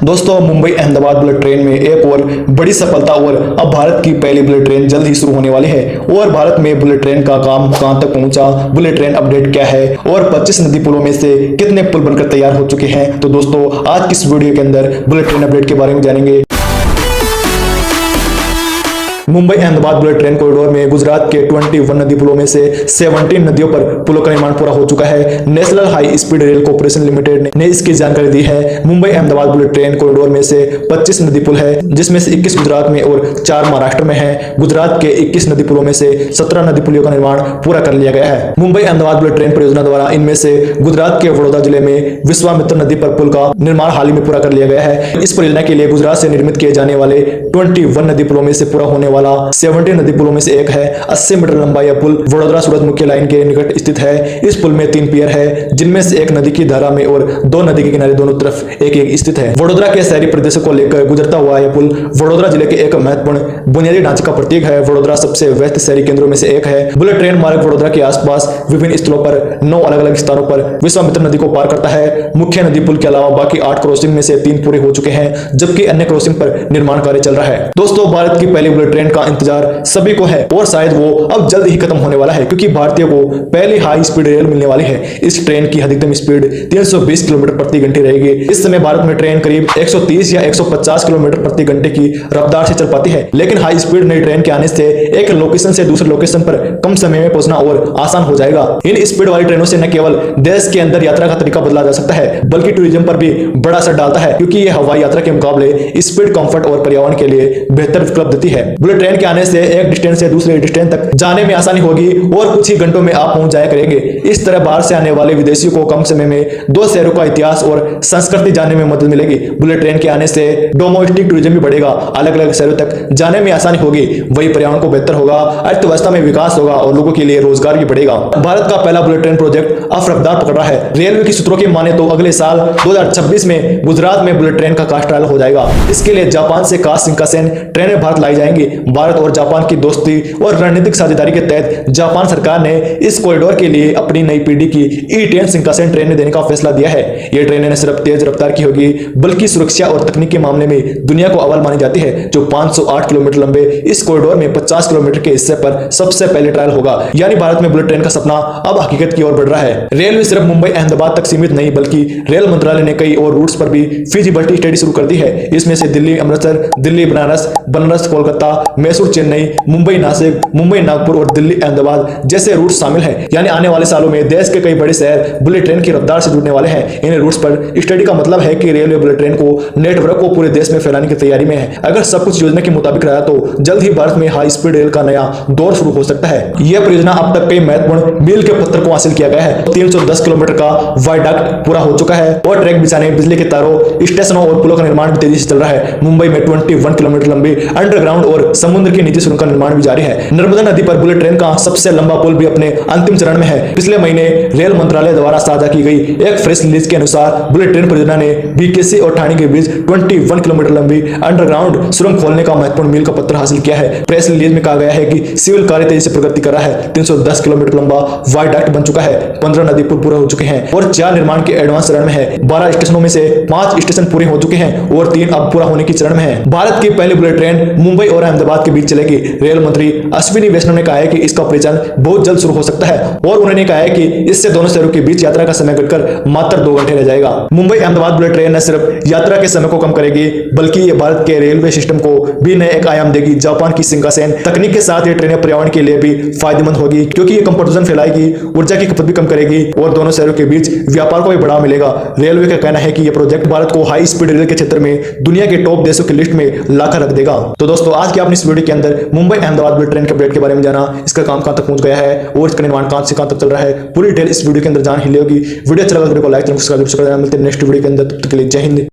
दोस्तों, Mumbai Ahmedabad bullet train में एक और बड़ी सफलता और अब भारत की पहली बुलेट ट्रेन जल्द ही शुरू होने वाली है। और भारत में बुलेट ट्रेन का काम कहां तक पहुंचा, बुलेट ट्रेन अपडेट क्या है और 25 नदी पुलों में से कितने पुल बनकर तैयार हो चुके हैं। तो दोस्तों, आज की इस वीडियो के अंदर बुलेट ट्रेन अपडेट के बारे में जानेंगे। Mumbai Ahmedabad bullet train corridor में गुजरात के 21 नदी पुलों में से 17 नदियों पर पुलों का निर्माण पूरा हो चुका है। National high speed rail corporation limited ने इसकी जानकारी दी है। Mumbai Ahmedabad bullet train corridor में से 25 नदी पुल है, जिसमें से 21 गुजरात में और 4 महाराष्ट्र में है। गुजरात के 21 नदी पुलों में से 17 नदी पुलों का निर्माण पूरा कर लिया गया है। मुंबई अहमदाबाद बुलेट ट्रेन परियोजना द्वारा इनमें से गुजरात के वडोदरा जिले में विश्वामित्र नदी पर पुल का निर्माण हाल ही में पूरा कर लिया गया है। इस परियोजना के लिए गुजरात से निर्मित किए जाने वाले 21 नदी पुलों में से पूरा होने वाला 17 नदी पुलों में से एक है। 80 मीटर लंबा यह पुल वडोदरा सूरत मुख्य लाइन के निकट स्थित है। इस पुल में 3 पियर है, जिनमें से एक नदी की धारा में और 2 नदी के किनारे दोनों तरफ एक एक स्थित है। वडोदरा के शहरी प्रदेशों को लेकर गुजरता हुआ यह पुल वडोदरा जिले के एक महत्वपूर्ण बुनियादी ढांचे का प्रतीक है। वडोदरा सबसे व्यस्त शहरी केंद्रों में से एक है। बुलेट ट्रेन मार्ग वडोदरा के आसपास विभिन्न स्थलों पर 9 अलग अलग स्थानों पर विश्वामित्र नदी को पार करता है। मुख्य नदी पुल के अलावा बाकी 8 क्रॉसिंग में से 3 पूरे हो चुके हैं, जबकि अन्य क्रॉसिंग पर निर्माण कार्य चल रहा है। दोस्तों, भारत की पहली बुलेट ट्रेन का इंतजार सभी को है और शायद वो अब जल्द ही खत्म होने वाला है, क्योंकि भारतीयों को पहली हाई स्पीड रेल मिलने वाली है। इस ट्रेन की अधिकतम स्पीड 320 किलोमीटर प्रति घंटे रहेगी। इस समय भारत में ट्रेन करीब 130 या 150 किलोमीटर प्रति घंटे की रफ्तार से चल पाती है, लेकिन हाई स्पीड नई ट्रेन के आने से एक लोकेशन से दूसरे लोकेशन पर कम समय में पहुंचना और आसान हो जाएगा। इन स्पीड वाली ट्रेनों से न केवल देश के अंदर यात्रा का तरीका बदला जा सकता है, बल्कि टूरिज्म पर भी बड़ा असर डालता है, क्योंकि यह हवाई यात्रा के मुकाबले स्पीड, कंफर्ट और पर्यावरण के लिए बेहतर विकल्प देती है। बुलेट ट्रेन के आने से एक डिस्टेंस से दूसरे डिस्टेंस तक जाने में आसानी होगी और कुछ ही घंटों में आप पहुंच जाया करेंगे। इस तरह बाहर से आने वाले विदेशियों को कम समय में 2 शहरों का इतिहास और संस्कृति जानने में मदद मिलेगी। बुलेट ट्रेन के आने से डोमेस्टिक टूरिज्म भी बढ़ेगा, अलग अलग शहरों तक जाने में आसानी होगी, वही पर्यावरण को बेहतर होगा, अर्थव्यवस्था में विकास होगा और लोगों के लिए रोजगार भी बढ़ेगा। भारत का पहला बुलेट ट्रेन प्रोजेक्ट अब रफ्तार पकड़ रहा है। रेलवे की सूत्रों की माने तो अगले साल 2026 में गुजरात में बुलेट ट्रेन का कास्ट ट्रायल हो जाएगा। इसके लिए जापान से कास्ट शिंकानसेन ट्रेनें भारत लाई जाएंगी। भारत और जापान की दोस्ती और रणनीतिक साझेदारी के तहत जापान सरकार ने इस कॉरिडोर के लिए अपनी नई पीढ़ी की E10 शिंकानसेन ट्रेनें देने का फैसला दिया है। ये ट्रेनें न सिर्फ तेज रफ्तार की होगी, बल्कि सुरक्षा और तकनीक के मामले में दुनिया को अव्वल मानी जाती है। जो 508 किलोमीटर लंबे इस कॉरिडोर में 50 किलोमीटर के हिस्से पर सबसे पहले ट्रायल होगा। यानी भारत में बुलेट ट्रेन का सपना अब हकीकत की ओर बढ़ रहा है। रेलवे सिर्फ मुंबई अहमदाबाद तक सीमित नहीं, बल्कि रेल मंत्रालय ने कई और रूट्स पर भी फीजिबिलिटी स्टडी शुरू कर दी है। इसमें से दिल्ली अमृतसर, दिल्ली बनारस, बनारस कोलकाता, मैसूर चेन्नई, मुंबई नासिक, मुंबई नागपुर और दिल्ली अहमदाबाद जैसे रूट शामिल हैं। यानी आने वाले सालों में देश के कई बड़े शहर बुलेट ट्रेन की रफ्तार से जुड़ने वाले हैं। इन रूट्स पर स्टडी का मतलब है कि रेलवे बुलेट ट्रेन को नेटवर्क को पूरे देश में फैलाने की तैयारी में है। अगर सब कुछ योजना के मुताबिक रहा तो जल्द ही भारत में हाई स्पीड रेल का नया दौर शुरू हो सकता है। यह परियोजना अब तक कई महत्वपूर्ण मील के पत्थर को हासिल किया गया है। 310 किलोमीटर का वायडक्ट पूरा हो चुका है और ट्रैक बिछाने, बिजली के तारों, स्टेशनों और पुलों का निर्माण भी तेजी से चल रहा है। मुंबई में 21 किलोमीटर लंबी अंडरग्राउंड और समुद्र की नीचे सुरंग का निर्माण भी जारी है। नर्मदा नदी पर बुलेट ट्रेन का सबसे लंबा पुल भी अपने अंतिम चरण में है। पिछले महीने रेल मंत्रालय द्वारा साझा की गई एक प्रेस रिलीज के अनुसार बुलेट ट्रेन परियोजना ने बीकेसी और ठाणे के बीच 21 किलोमीटर लंबी अंडरग्राउंड सुरंग खोलने का महत्वपूर्ण मील का पत्थर हासिल किया है। प्रेस रिलीज में कहा गया है कि सिविल कार्य तेजी से प्रगति कर रहा है। 310 किलोमीटर लंबा वायडक्ट बन चुका है, 15 नदी पुल पूरे हो चुके हैं और 4 निर्माण के एडवांस चरण में है। 12 स्टेशनों में से 5 स्टेशन पूरे हो चुके हैं और 3 अब पूरा होने की चरण में है। भारत की पहली बुलेट ट्रेन मुंबई और अहमदाबाद के बीच चलेगी। रेल मंत्री अश्विनी वैष्णव ने कहा है कि इसका परिचालन बहुत जल्द शुरू हो सकता है और उन्होंने कहा है कि इससे दोनों शहरों के बीच यात्रा का समय घटकर मात्र 2 घंटे रह जाएगा। मुंबई अहमदाबाद बुलेट ट्रेन न सिर्फ यात्रा के समय को कम करेगी, बल्कि ये भारत के रेलवे सिस्टम को भी नए एक आयाम देगी। जापान की शिंकानसेन तकनीक के साथ ये ट्रेनें पर्यावरण के लिए भी फायदेमंद होगी, क्योंकि ये कम प्रदूषण फैलाएगी, ऊर्जा की खपत भी कम करेगी और दोनों शहरों के बीच व्यापार को भी बढ़ावा मिलेगा। रेलवे का कहना है कि यह प्रोजेक्ट भारत को हाई स्पीड रेल के क्षेत्र में दुनिया के टॉप देशों की लिस्ट में लाकर रख देगा। तो दोस्तों, आज की आपने इस वीडियो के अंदर मुंबई अहमदाबाद बुलेट ट्रेन के अपडेट के बारे में जाना, इसका काम कहां तक पहुंच गया है और इसका निर्माण कहां से कहां तक चल रहा है, पूरी डिटेल इस वीडियो के अंदर जान ही लेगी। वीडियो अच्छा लगा तो वीडियो को लाइक, सब्सक्राइब कर देना। मिलते हैं नेक्स्ट वीडियो के अंदर, तब तक के लिए जय हिंद।